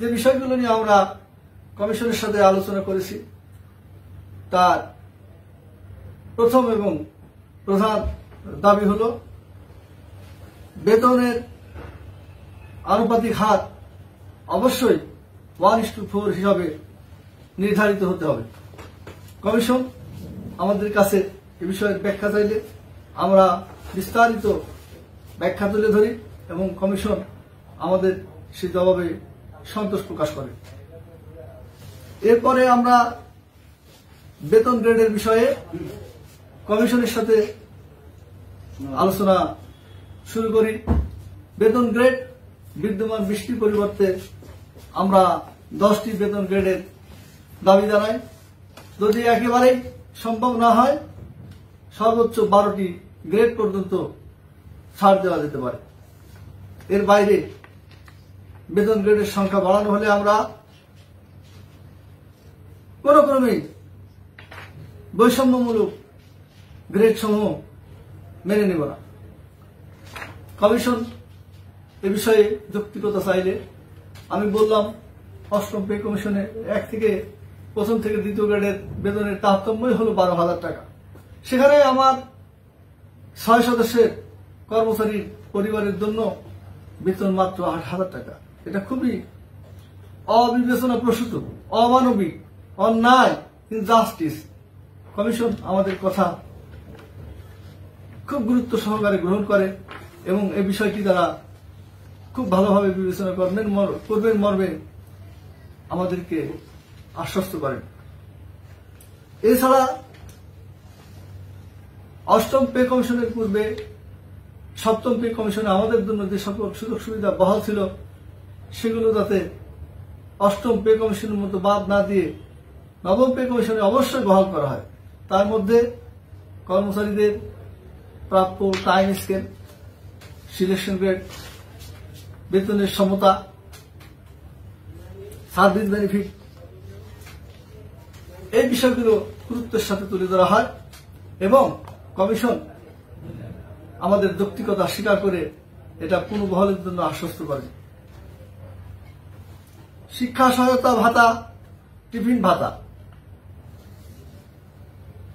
যে বিষয়গুলো নিয়ে আমরা কমিশনের সাথে আলোচনা করেছি তার প্রথম এবং প্রধান দাবি হল বেতনের আনুপাতিক হার অবশ্যই 1:4 হিসাবে নির্ধারিত হতে হবে। কমিশন আমাদের কাছে এ বিষয়ের ব্যাখ্যা চাইলে আমরা বিস্তারিত ব্যাখ্যা তুলে ধরি এবং কমিশন আমাদের সেই জবাবে সন্তোষ প্রকাশ করে। এরপরে আমরা বেতন গ্রেডের বিষয়ে কমিশনের সাথে আলোচনা শুরু করি। বেতন গ্রেড বিদ্যমান 20টির পরিবর্তে আমরা 10টি বেতন গ্রেডের দাবি জানাই। যদি একেবারেই সম্ভব না হয় সর্বোচ্চ 12টি গ্রেড পর্যন্ত ছাড় দেওয়া যেতে পারে। এর বাইরে বেতন গ্রেডের সংখ্যা বাড়ানো হলে আমরা কোন ক্রমেই বৈষম্যমূলক গ্রেড সমূহ মেনে নেব না। কমিশন এ বিষয়ে যৌক্তিকতা চাইলে আমি বললাম অষ্টম পে কমিশনে প্রথম থেকে দ্বিতীয় গ্রেডের বেতনের তারতম্যই হল 12,000 টাকা। সেখানে আমার 6 সদস্যের কর্মচারীর পরিবারের জন্য বেতন মাত্র 8,000 টাকা। এটা খুবই অবিবেচনা প্রসূত, অমানবিক, অন্যায়, ইনজাস্টিস। কমিশন আমাদের কথা খুব গুরুত্ব সহকারে গ্রহণ করে এবং এই বিষয়টি তারা খুব ভালোভাবে বিবেচনা করবেন মর্মে আমাদেরকে আশ্বস্ত করেন। এছাড়া অষ্টম পে কমিশনের পূর্বে সপ্তম পে কমিশনে আমাদের জন্য যে সকল সুযোগ সুবিধা বহাল ছিল সেগুলো যাতে অষ্টম পে কমিশনের মতো বাদ না দিয়ে নবম পে কমিশনে অবশ্যই বহাল করা হয়। তার মধ্যে কর্মচারীদের প্রাপ্য টাইম স্কেল, সিলেকশন গ্রেড, বেতনের সমতা, সার্ভিস বেনিফিট, এই বিষয়গুলো গুরুত্বের সাথে তুলে ধরা হয় এবং কমিশন আমাদের যৌক্তিকতা স্বীকার করে এটা পুনর্বহালের জন্য আশ্বস্ত করে। শিক্ষা সহায়তা ভাতা, টিফিন ভাতা,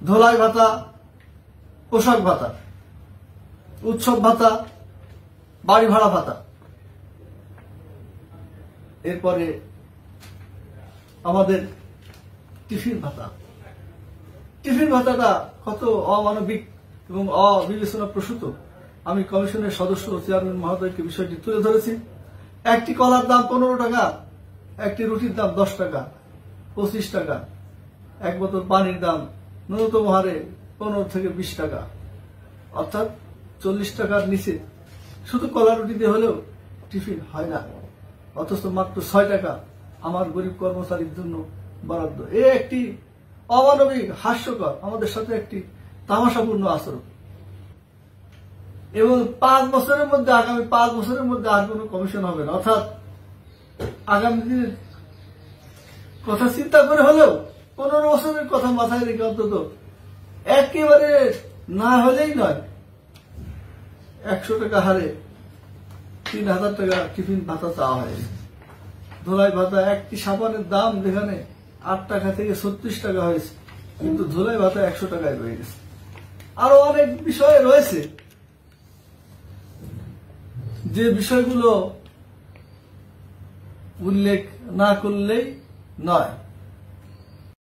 ধোলাই ভাতা, পোশাক ভাতা, উৎসব ভাতা, বাড়ি ভাড়া ভাতা, এরপরে আমাদের টিফিন ভাতা। টিফিন ভাতাটা কত অমানবিক এবং অবিবেচনা প্রসূত আমি কমিশনের সদস্য ও চেয়ারম্যান মহোদয়কে বিষয়টি তুলে ধরেছি। একটি কলার দাম 15 টাকা, একটি রুটির দাম 10 টাকা, 25 টাকা, এক বোতল পানির দাম ন্যূনতম হারে 15 থেকে 20 টাকা, অর্থাৎ 40 টাকার নিচে শুধু কলা রুটি দিয়ে হলেও টিফিন হয় না। অথচ মাত্র 6 টাকা আমার গরিব কর্মচারীর জন্য বরাদ্দ। এ একটি অমানবিক, হাস্যকর, আমাদের সাথে একটি তামাশাপূর্ণ আচরণ। এবং আগামী 5 বছরের মধ্যে আর কোন কমিশন হবে না। অর্থাৎ আগামী দিনের কথা চিন্তা করে হলেও 15 বছরের কথা মাথায় রেখে অন্তত একেবারে না হলেই নয় 100 টাকা হারে 3,000 টাকা টিফিন ভাতা চাওয়া হয়েছে। ধোলাই ভাতা, একটি সাবানের দাম যেখানে 8 টাকা থেকে 36 টাকা হয়েছে, কিন্তু ধোলাই ভাতা 100 টাকায় রয়ে গেছে। আরো অনেক বিষয় রয়েছে যে বিষয়গুলো উল্লেখ না করলেই নয়।